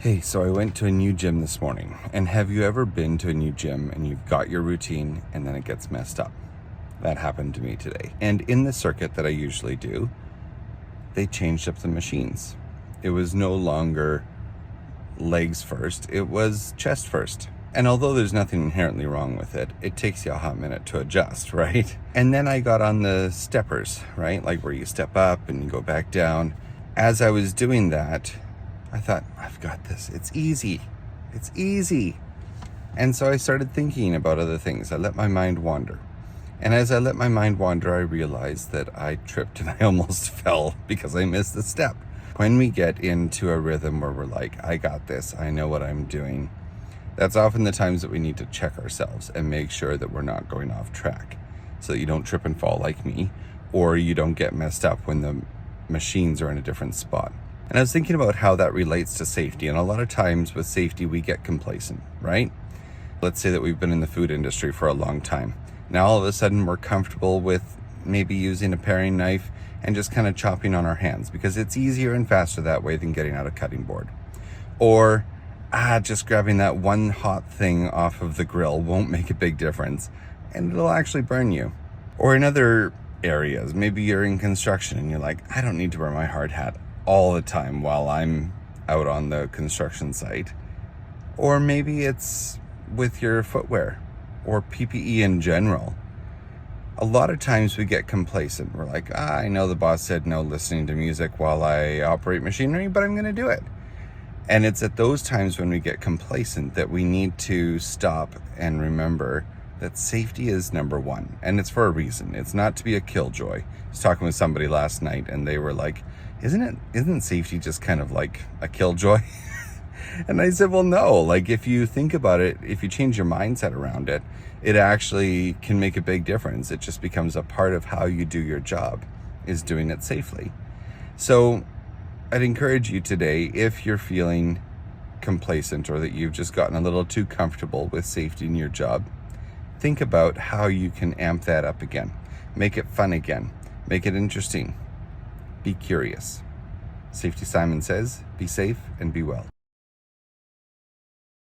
Hey, so I went to a new gym this morning. And have you ever been to a new gym and you've got your routine and then it gets messed up? That happened to me today. And in the circuit that I usually do, they changed up the machines. It was no longer legs first, it was chest first. And although there's nothing inherently wrong with it, it takes you a hot minute to adjust, right? And then I got on the steppers, right? Like where you step up and you go back down. As I was doing that, I thought, I've got this. It's easy. It's easy. And so I started thinking about other things. I let my mind wander. And as I let my mind wander, I realized that I tripped and I almost fell because I missed the step. When we get into a rhythm where we're like, I got this, I know what I'm doing, that's often the times that we need to check ourselves and make sure that we're not going off track so that you don't trip and fall like me, or you don't get messed up when the machines are in a different spot. And I was thinking about how that relates to safety. And a lot of times with safety, we get complacent, right? Let's say that we've been in the food industry for a long time. Now, all of a sudden, we're comfortable with maybe using a paring knife and just kind of chopping on our hands because it's easier and faster that way than getting out a cutting board. Or just grabbing that one hot thing off of the grill won't make a big difference and it'll actually burn you. Or in other areas, maybe you're in construction and you're like, I don't need to wear my hard hat all the time while I'm out on the construction site. Or maybe it's with your footwear or PPE in general. A lot of times we get complacent. We're like, I know the boss said no listening to music while I operate machinery, but I'm going to do it. And it's at those times when we get complacent that we need to stop and remember that safety is number one. And it's for a reason. It's not to be a killjoy. I was talking with somebody last night and they were like, isn't safety just kind of like a killjoy? And I said, well, no, like if you think about it, if you change your mindset around it, it actually can make a big difference. It just becomes a part of how you do your job, is doing it safely. So I'd encourage you today, if you're feeling complacent or that you've just gotten a little too comfortable with safety in your job, think about how you can amp that up again. Make it fun again. Make it interesting. Be curious. Safety Simon says, be safe and be well.